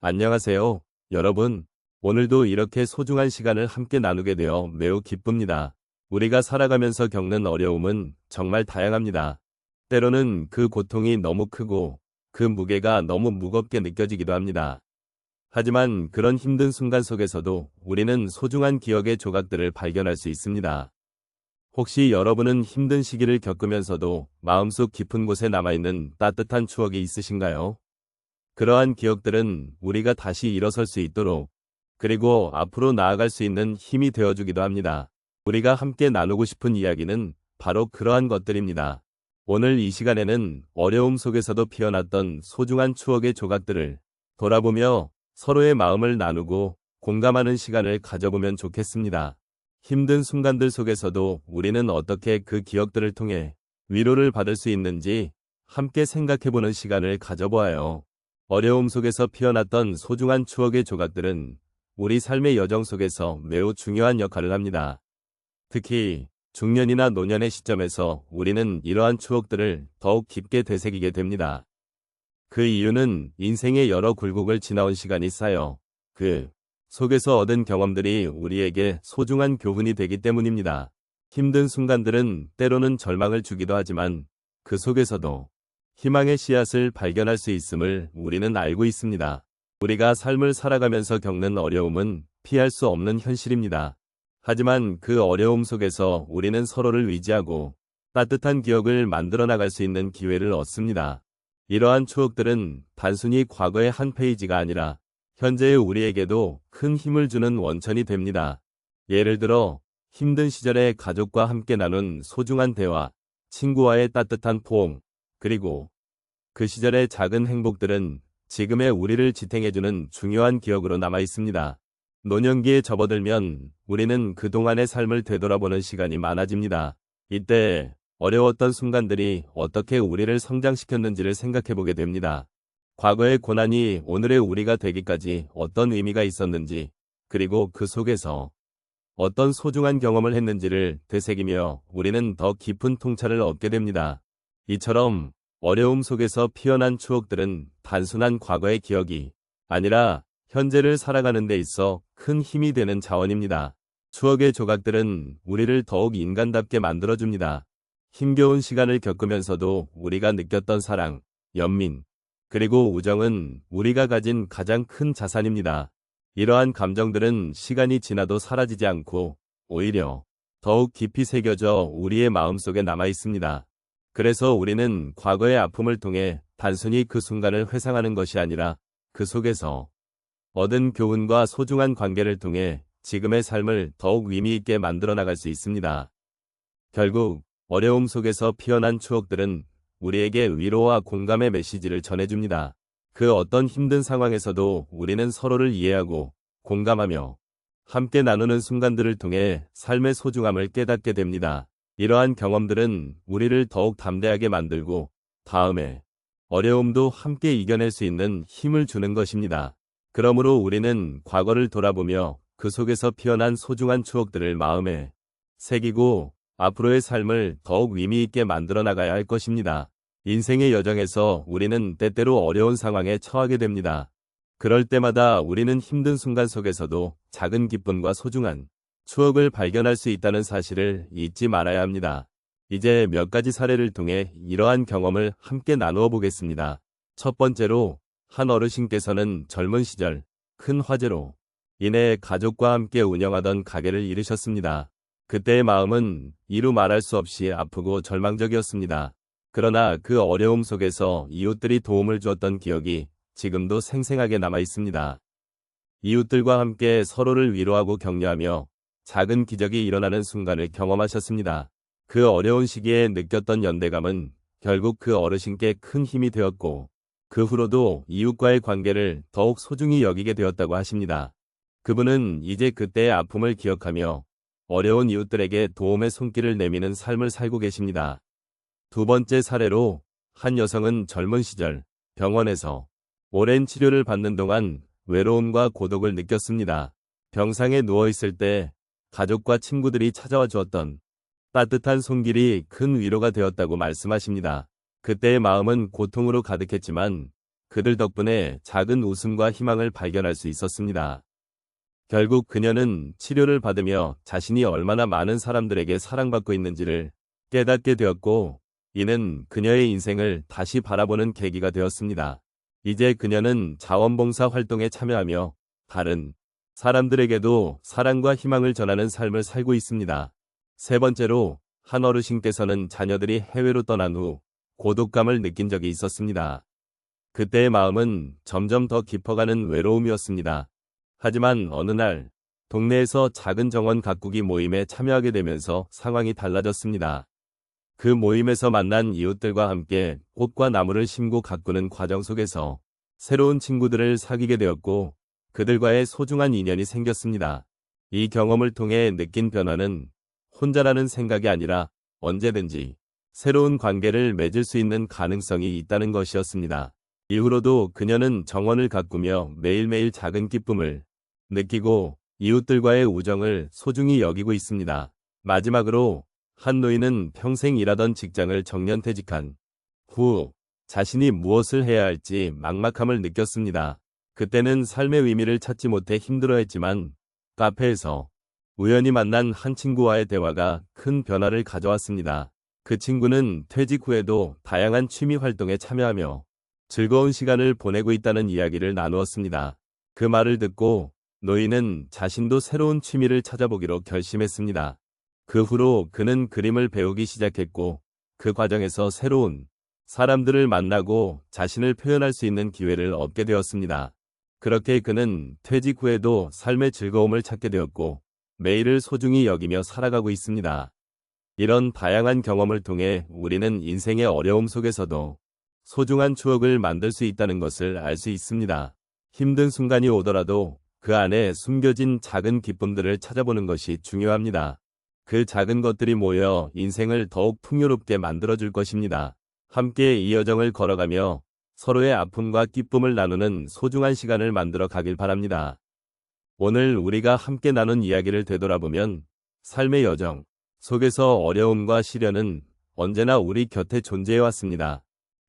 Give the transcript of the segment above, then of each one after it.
안녕하세요, 여러분. 오늘도 이렇게 소중한 시간을 함께 나누게 되어 매우 기쁩니다. 우리가 살아가면서 겪는 어려움은 정말 다양합니다. 때로는 그 고통이 너무 크고 그 무게가 너무 무겁게 느껴지기도 합니다. 하지만 그런 힘든 순간 속에서도 우리는 소중한 기억의 조각들을 발견할 수 있습니다. 혹시 여러분은 힘든 시기를 겪으면서도 마음속 깊은 곳에 남아있는 따뜻한 추억이 있으신가요? 그러한 기억들은 우리가 다시 일어설 수 있도록, 그리고 앞으로 나아갈 수 있는 힘이 되어주기도 합니다. 우리가 함께 나누고 싶은 이야기는 바로 그러한 것들입니다. 오늘 이 시간에는 어려움 속에서도 피어났던 소중한 추억의 조각들을 돌아보며 서로의 마음을 나누고 공감하는 시간을 가져보면 좋겠습니다. 힘든 순간들 속에서도 우리는 어떻게 그 기억들을 통해 위로를 받을 수 있는지 함께 생각해보는 시간을 가져보아요. 어려움 속에서 피어났던 소중한 추억의 조각들은 우리 삶의 여정 속에서 매우 중요한 역할을 합니다. 특히 중년이나 노년의 시점에서 우리는 이러한 추억들을 더욱 깊게 되새기게 됩니다. 그 이유는 인생의 여러 굴곡을 지나온 시간이 쌓여 그 속에서 얻은 경험들이 우리에게 소중한 교훈이 되기 때문입니다. 힘든 순간들은 때로는 절망을 주기도 하지만 그 속에서도 희망의 씨앗을 발견할 수 있음을 우리는 알고 있습니다. 우리가 삶을 살아가면서 겪는 어려움은 피할 수 없는 현실입니다. 하지만 그 어려움 속에서 우리는 서로를 위지하고 따뜻한 기억을 만들어 나갈 수 있는 기회를 얻습니다. 이러한 추억들은 단순히 과거의 한 페이지가 아니라 현재의 우리에게도 큰 힘을 주는 원천이 됩니다. 예를 들어 힘든 시절에 가족과 함께 나눈 소중한 대화, 친구와의 따뜻한 포옹, 그리고 그 시절의 작은 행복들은 지금의 우리를 지탱해주는 중요한 기억으로 남아 있습니다. 노년기에 접어들면 우리는 그동안의 삶을 되돌아보는 시간이 많아집니다. 이때 어려웠던 순간들이 어떻게 우리를 성장시켰는지를 생각해보게 됩니다. 과거의 고난이 오늘의 우리가 되기까지 어떤 의미가 있었는지, 그리고 그 속에서 어떤 소중한 경험을 했는지를 되새기며 우리는 더 깊은 통찰을 얻게 됩니다. 이처럼 어려움 속에서 피어난 추억들은 단순한 과거의 기억이 아니라 현재를 살아가는 데 있어 큰 힘이 되는 자원입니다. 추억의 조각들은 우리를 더욱 인간답게 만들어줍니다. 힘겨운 시간을 겪으면서도 우리가 느꼈던 사랑, 연민, 그리고 우정은 우리가 가진 가장 큰 자산입니다. 이러한 감정들은 시간이 지나도 사라지지 않고 오히려 더욱 깊이 새겨져 우리의 마음속에 남아 있습니다. 그래서 우리는 과거의 아픔을 통해 단순히 그 순간을 회상하는 것이 아니라 그 속에서 얻은 교훈과 소중한 관계를 통해 지금의 삶을 더욱 의미 있게 만들어 나갈 수 있습니다. 결국 어려움 속에서 피어난 추억들은 우리에게 위로와 공감의 메시지를 전해줍니다. 그 어떤 힘든 상황에서도 우리는 서로를 이해하고 공감하며 함께 나누는 순간들을 통해 삶의 소중함을 깨닫게 됩니다. 이러한 경험들은 우리를 더욱 담대하게 만들고 다음에 어려움도 함께 이겨낼 수 있는 힘을 주는 것입니다. 그러므로 우리는 과거를 돌아보며 그 속에서 피어난 소중한 추억들을 마음에 새기고 앞으로의 삶을 더욱 의미 있게 만들어 나가야 할 것입니다. 인생의 여정에서 우리는 때때로 어려운 상황에 처하게 됩니다. 그럴 때마다 우리는 힘든 순간 속에서도 작은 기쁨과 소중한 추억을 발견할 수 있다는 사실을 잊지 말아야 합니다. 이제 몇 가지 사례를 통해 이러한 경험을 함께 나누어 보겠습니다. 첫 번째로 한 어르신께서는 젊은 시절 큰 화재로 인해 가족과 함께 운영하던 가게를 잃으셨습니다. 그때의 마음은 이루 말할 수 없이 아프고 절망적이었습니다. 그러나 그 어려움 속에서 이웃들이 도움을 주었던 기억이 지금도 생생하게 남아 있습니다. 이웃들과 함께 서로를 위로하고 격려하며 작은 기적이 일어나는 순간을 경험하셨습니다. 그 어려운 시기에 느꼈던 연대감은 결국 그 어르신께 큰 힘이 되었고 그 후로도 이웃과의 관계를 더욱 소중히 여기게 되었다고 하십니다. 그분은 이제 그때의 아픔을 기억하며 어려운 이웃들에게 도움의 손길을 내미는 삶을 살고 계십니다. 두 번째 사례로 한 여성은 젊은 시절 병원에서 오랜 치료를 받는 동안 외로움과 고독을 느꼈습니다. 병상에 누워있을 때 가족과 친구들이 찾아와 주었던 따뜻한 손길이 큰 위로가 되었다고 말씀하십니다. 그때의 마음은 고통으로 가득했지만 그들 덕분에 작은 웃음과 희망을 발견할 수 있었습니다. 결국 그녀는 치료를 받으며 자신이 얼마나 많은 사람들에게 사랑받고 있는지를 깨닫게 되었고, 이는 그녀의 인생을 다시 바라보는 계기가 되었습니다. 이제 그녀는 자원봉사 활동에 참여하며 다른 사람들에게도 사랑과 희망을 전하는 삶을 살고 있습니다. 세 번째로, 한 어르신께서는 자녀들이 해외로 떠난 후 고독감을 느낀 적이 있었습니다. 그때의 마음은 점점 더 깊어가는 외로움이었습니다. 하지만 어느 날, 동네에서 작은 정원 가꾸기 모임에 참여하게 되면서 상황이 달라졌습니다. 그 모임에서 만난 이웃들과 함께 꽃과 나무를 심고 가꾸는 과정 속에서 새로운 친구들을 사귀게 되었고, 그들과의 소중한 인연이 생겼습니다. 이 경험을 통해 느낀 변화는 혼자라는 생각이 아니라 언제든지 새로운 관계를 맺을 수 있는 가능성이 있다는 것이었습니다. 이후로도 그녀는 정원을 가꾸며 매일매일 작은 기쁨을 느끼고 이웃들과의 우정을 소중히 여기고 있습니다. 마지막으로, 한 노인은 평생 일하던 직장을 정년퇴직한 후 자신이 무엇을 해야 할지 막막함을 느꼈습니다. 그때는 삶의 의미를 찾지 못해 힘들어했지만, 카페에서 우연히 만난 한 친구와의 대화가 큰 변화를 가져왔습니다. 그 친구는 퇴직 후에도 다양한 취미 활동에 참여하며 즐거운 시간을 보내고 있다는 이야기를 나누었습니다. 그 말을 듣고 노인은 자신도 새로운 취미를 찾아보기로 결심했습니다. 그 후로 그는 그림을 배우기 시작했고, 그 과정에서 새로운 사람들을 만나고 자신을 표현할 수 있는 기회를 얻게 되었습니다. 그렇게 그는 퇴직 후에도 삶의 즐거움을 찾게 되었고, 매일을 소중히 여기며 살아가고 있습니다. 이런 다양한 경험을 통해 우리는 인생의 어려움 속에서도 소중한 추억을 만들 수 있다는 것을 알 수 있습니다. 힘든 순간이 오더라도 그 안에 숨겨진 작은 기쁨들을 찾아보는 것이 중요합니다. 그 작은 것들이 모여 인생을 더욱 풍요롭게 만들어줄 것입니다. 함께 이 여정을 걸어가며 서로의 아픔과 기쁨을 나누는 소중한 시간을 만들어 가길 바랍니다. 오늘 우리가 함께 나눈 이야기를 되돌아보면 삶의 여정 속에서 어려움과 시련은 언제나 우리 곁에 존재해왔습니다.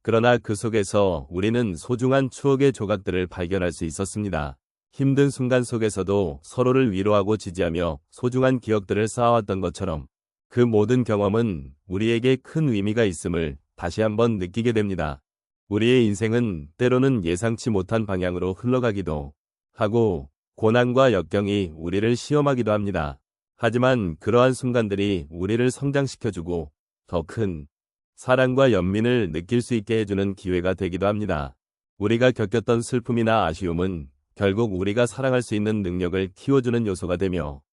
그러나 그 속에서 우리는 소중한 추억의 조각들을 발견할 수 있었습니다. 힘든 순간 속에서도 서로를 위로하고 지지하며 소중한 기억들을 쌓아왔던 것처럼 그 모든 경험은 우리에게 큰 의미가 있음을 다시 한번 느끼게 됩니다. 우리의 인생은 때로는 예상치 못한 방향으로 흘러가기도 하고 고난과 역경이 우리를 시험하기도 합니다. 하지만 그러한 순간들이 우리를 성장시켜주고 더 큰 사랑과 연민을 느낄 수 있게 해주는 기회가 되기도 합니다. 우리가 겪었던 슬픔이나 아쉬움은 결국 우리가 사랑할 수 있는 능력을 키워주는 요소가 되며,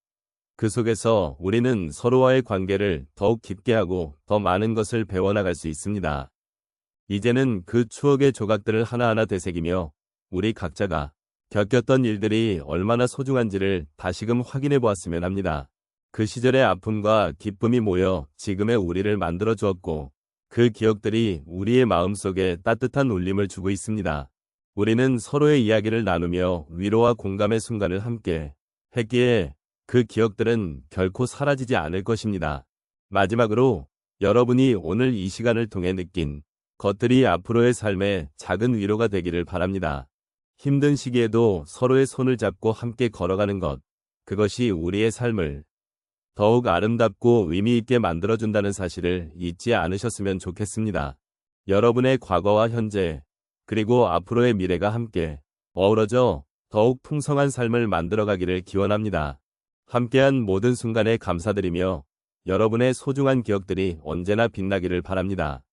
그 속에서 우리는 서로와의 관계를 더욱 깊게 하고 더 많은 것을 배워나갈 수 있습니다. 이제는 그 추억의 조각들을 하나하나 되새기며 우리 각자가 겪었던 일들이 얼마나 소중한지를 다시금 확인해 보았으면 합니다. 그 시절의 아픔과 기쁨이 모여 지금의 우리를 만들어 주었고, 그 기억들이 우리의 마음속에 따뜻한 울림을 주고 있습니다. 우리는 서로의 이야기를 나누며 위로와 공감의 순간을 함께 했기에 그 기억들은 결코 사라지지 않을 것입니다. 마지막으로, 여러분이 오늘 이 시간을 통해 느낀 것들이 앞으로의 삶에 작은 위로가 되기를 바랍니다. 힘든 시기에도 서로의 손을 잡고 함께 걸어가는 것, 그것이 우리의 삶을 더욱 아름답고 의미 있게 만들어준다는 사실을 잊지 않으셨으면 좋겠습니다. 여러분의 과거와 현재, 그리고 앞으로의 미래가 함께 어우러져 더욱 풍성한 삶을 만들어가기를 기원합니다. 함께한 모든 순간에 감사드리며 여러분의 소중한 기억들이 언제나 빛나기를 바랍니다.